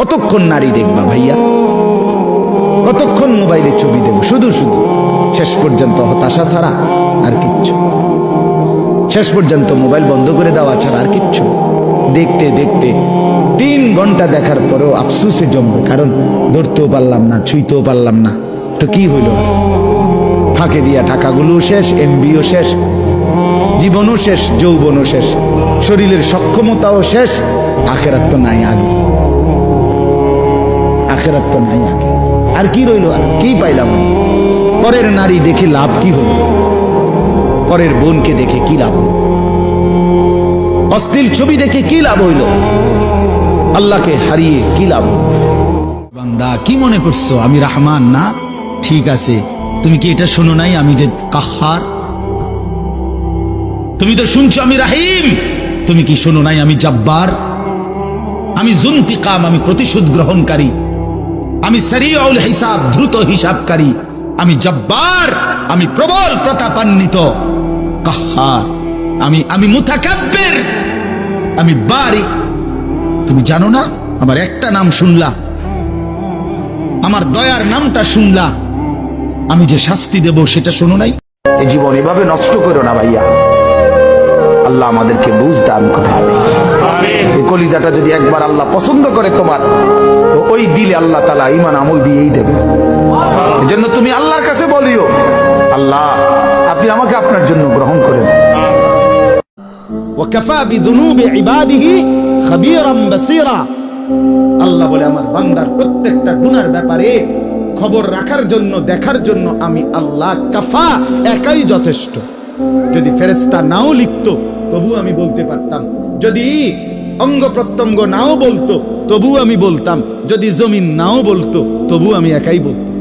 কতক্ষণ নারী দেখবা ভাইয়া, কতক্ষণ মোবাইলে ছবি দেব, শুধু শুধু শেষ পর্যন্ত হতাশা ছাড়া আর কিচ্ছু, শেষ পর্যন্ত মোবাইল বন্ধ করে দেওয়া ছাড়া আর কিচ্ছু। দেখতে দেখতে 3 ঘন্টা দেখার পরেও আফসোসে জমবে, কারণ ধরতেও পারলাম না, ছুঁইতেও পারলাম না, তো কি হইল? ফাঁকে দিয়া টাকাগুলো শেষ, এমবিও শেষ, জীবনও শেষ, যৌবনও শেষ, শরীরের সক্ষমতাও শেষ, আখেরাত তো নাই আগে, আখেরাত তো নাই আগে। আর কি রইল? আর কি পাইলাম? পরের নারী দেখে লাভ কি হলো? পরের বোনকে দেখে কি লাভ হলো? অশ্লীল ছবি দেখে কি লাভ হইল? আল্লাহকে হারিয়ে কি লাভ? বান্দা কি মনে করছো আমি রহমান না? ঠিক আছে, তুমি কি এটা শোনো নাই আমি যে কাহার? তুমি তো শুনছো আমি রাহিম, তুমি কি শোনো নাই আমি জব্বার, আমি জুনতিকাম, আমি প্রতিশোধ গ্রহণকারী, আমি সারিউল হিসাব, দ্রুত হিসাবকারী, আমি জব্বার, আমি প্রবল প্রতাপান্বিত, কাহার, আমি মুতাকাব্বির, আমি বারি। তুমি জানো না? আমার একটা নাম শুনলা, আমার দয়ার নামটা শুনলা, আমি যে শাস্তি দেব সেটা শোনো নাই? এই জীবন এভাবে নষ্ট করো না ভাইয়া। আল্লাহ আমাদেরকে বুঝ দান করে। এই কলিজাটা যদি একবার আল্লাহ পছন্দ করে তোমার, তো ওই দিলে আল্লাহ তাআলা ঈমান আমল দিয়েই দেবে। এজন্য তুমি আল্লাহর কাছে বলিও, আল্লাহ আপনি আমাকে আপনার জন্য গ্রহণ করেন। ওয়াকাফা বিযুনুবি ইবাদিহি খাবীরাম বাসীরা। আল্লাহ বলে আমার বান্দার প্রত্যেকটা গুনার ব্যাপারে খবর রাখার জন্য, দেখার জন্য আমি আল্লাহ কাফা, একাই যথেষ্ট। যদি ফেরেশতা নাও লিখতো তবু আমি বলতে পারতাম, যদি অঙ্গ প্রত্যঙ্গ নাও বলতো তবু আমি বলতাম, যদি জমিন নাও বলতো তবু আমি একাই বলতাম।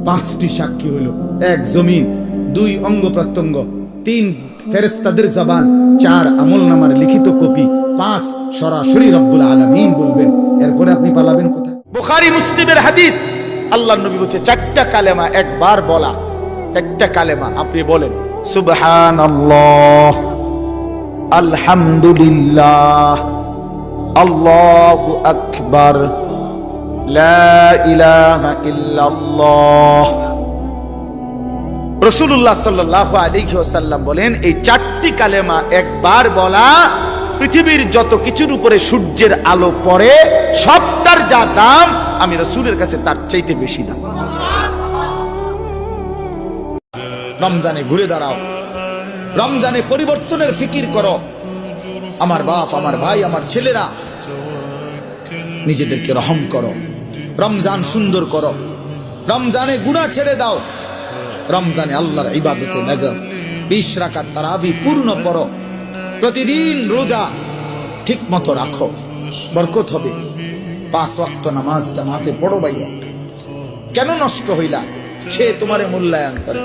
5টি সাক্ষী হলো, 1 জমিন, 2 অঙ্গ প্রত্যঙ্গ, 3 ফেরেশতাদের জবান, 4 আমলনামার লিখিত কপি, 5 সরাসরি রব্বুল আলামিন বলবেন। এরপরে আপনি পালাবেন কোথায়? বুখারী মুসলিমের হাদিস, আল্লাহর নবী বলেছে 4টা কালেমা একবার বলা, 1টা কালেমা আপনি বলেন সুবহানাল্লাহ, আলহামদুলিল্লাহ, আল্লাহু আকবার, লা ইলাহা ইল্লাল্লাহ। রাসূলুল্লাহ সাল্লাল্লাহু আলাইহি ওয়াসাল্লাম বলেন, এই 4টি কালেমা একবার বলা পৃথিবীর যত কিছুর উপরে সূর্যের আলো পড়ে সবটার যা দাম, আমি রাসূলের কাছে তার চাইতে বেশি দাম। রমজানে ঘুরে দাঁড়াও, রমজানে পরিবর্তনের ফিকির করো। আমার বাপ, আমার ভাই, আমার ছেলেরা, নিজেদেরকে রহম করো, রমজান সুন্দর করো, রমজানে গুনাহ ছেড়ে দাও, রমজানে আল্লাহর ইবাদতে লাগো, 20 রাকাত তারাবি পূর্ণ পড়ো, প্রতিদিন রোজা ঠিক মতো রাখো, বরকত হবে। 5 ওয়াক্ত নামাজ জামাতে পড়ো ভাইয়া। কেন নষ্ট হইলা? সে তোমারে মূল্যায়ন করে।